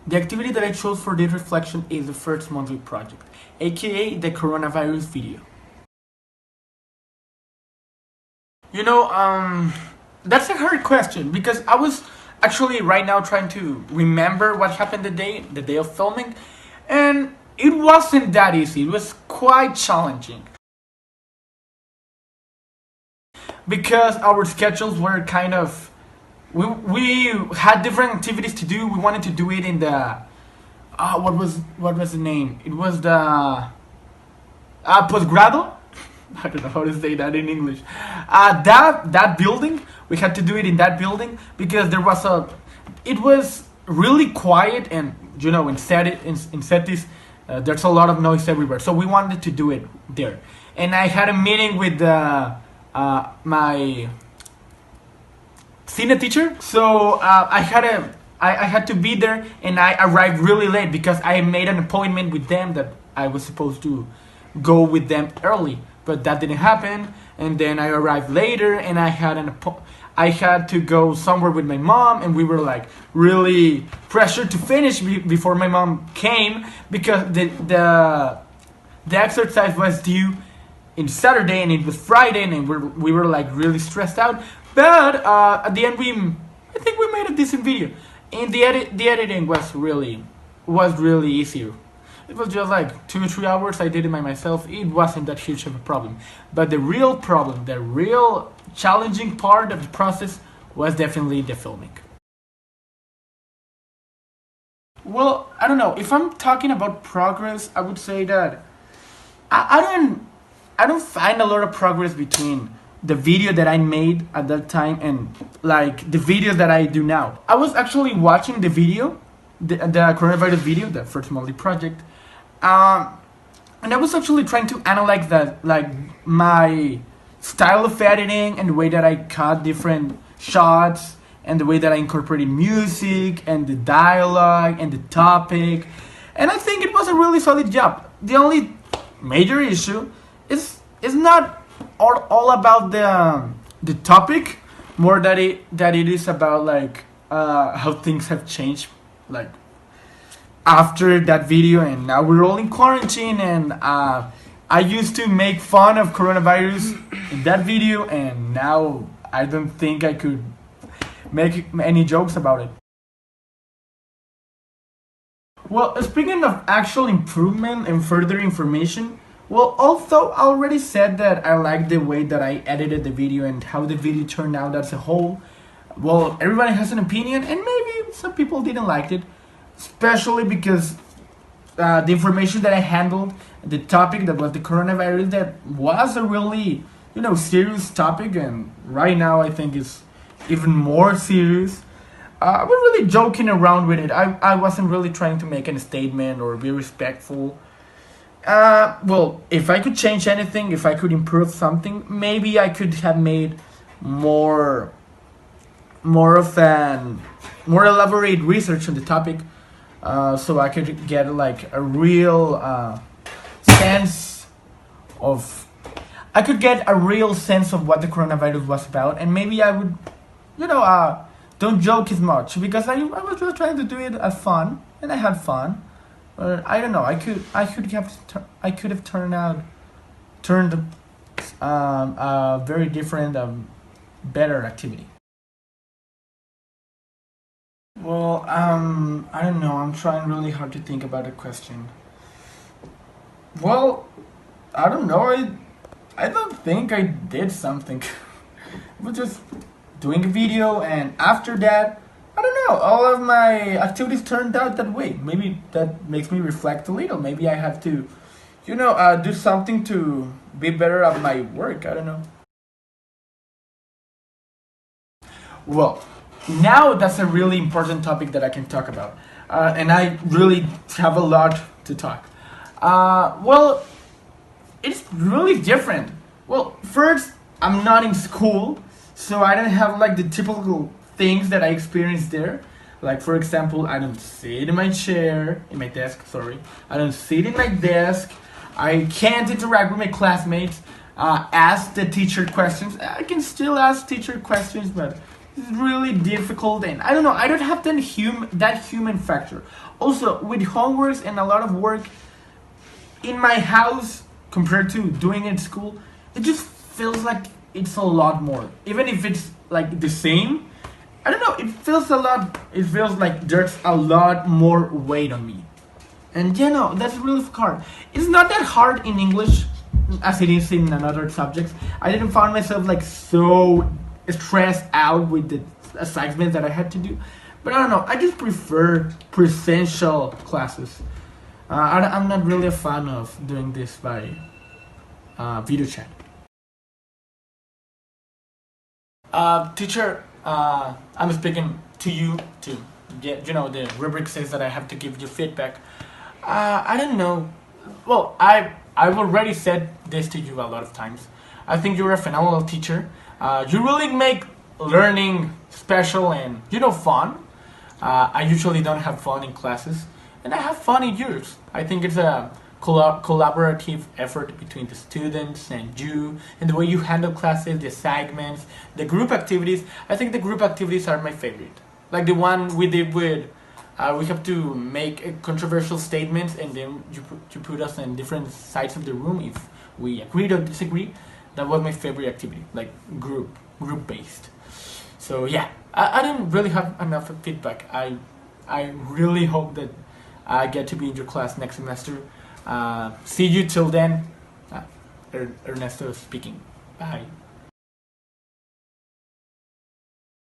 The activity that I chose for this reflection is the first monthly project, aka the coronavirus video. You know, that's a hard question because I was actually right now trying to remember what happened the day of filming, and it wasn't that easy. It was quite challenging because our schedules were kind of we had different activities to do. We wanted to do it in the what was the name? It was the posgrado. I don't know how to say that in English. That building, we had to do it in that building because there was a. It was really quiet, and you know, in Cetis, there's a lot of noise everywhere. So we wanted to do it there, and I had a meeting with my cine teacher. So I had to be there, and I arrived really late because I made an appointment with them that I was supposed to go with them early, but that didn't happen. And then I arrived later, and I had to go somewhere with my mom, and we were like really pressured to finish before my mom came because the exercise was due in Saturday and it was Friday, and we were like really stressed out. But at the end, I think we made a decent video, and the editing was really easier. It was just like 2 or 3 hours. I did it by myself. It wasn't that huge of a problem. But the real problem, the real challenging part of the process was definitely the filming. Well, I don't know. If I'm talking about progress, I would say that I don't find a lot of progress between the video that I made at that time and like the videos that I do now. I was actually watching the video, the coronavirus video, the first monthly project, and I was actually trying to analyze that, like my style of editing and the way that I cut different shots and the way that I incorporated music and the dialogue and the topic, and I think it was a really solid job. The only major issue is not all about the topic, more that it is about like how things have changed, like after that video, and now we're all in quarantine, and I used to make fun of coronavirus in that video, and now I don't think I could make any jokes about it. Well, speaking of actual improvement and further information, well, although I already said that I like the way that I edited the video and how the video turned out as a whole, well, everybody has an opinion, and maybe some people didn't like it, especially because the information that I handled, the topic that was the coronavirus, that was a really, serious topic, and right now I think it's even more serious. We're really joking around with it. I wasn't really trying to make any statement or be respectful. Well, if I could change anything, if I could improve something, maybe I could have made more elaborate research on the topic, so I could get like a real sense of. I could get a real sense of what the coronavirus was about, and maybe I would, don't joke as much because I was just trying to do it as fun, and I had fun. I don't know. I could have turned a very different, better activity. Well, I don't know. I'm trying really hard to think about a question. Well, I don't know. I don't think I did something. I was just doing a video, and after that, I don't know, all of my activities turned out that way. Maybe that makes me reflect a little. Maybe I have to, do something to be better at my work. I don't know. Well, now that's a really important topic that I can talk about. And I really have a lot to talk. Well, it's really different. Well, first, I'm not in school, so I don't have like the typical things that I experienced there. Like, for example, I don't sit in my desk, sorry. I don't sit in my desk. I can't interact with my classmates, ask the teacher questions. I can still ask teacher questions, but It's really difficult, and I don't know. I don't have that human factor. Also, with homeworks and a lot of work in my house compared to doing it at school, it just feels like it's a lot more. Even if it's like the same, I don't know. It feels a lot. It feels like there's a lot more weight on me. And that's really hard. It's not that hard in English as it is in another subjects. I didn't find myself like so stressed out with the assignments that I had to do. But I don't know. I just prefer presential classes. I'm not really a fan of doing this by video chat. Teacher, I'm speaking to you to get, the rubric says that I have to give you feedback. I don't know. Well, I've already said this to you a lot of times. I think you're a phenomenal teacher. You really make learning special and fun. I usually don't have fun in classes, and I have fun in yours. I think it's a collaborative effort between the students and you, and the way you handle classes, the assignments, the group activities. I think the group activities are my favorite. Like the one we did with, we have to make controversial statements, and then you put us in different sides of the room if we agree or disagree. That was my favorite activity, like group based. So yeah, I didn't really have enough feedback. I really hope that I get to be in your class next semester. See you till then. Ernesto speaking. Bye.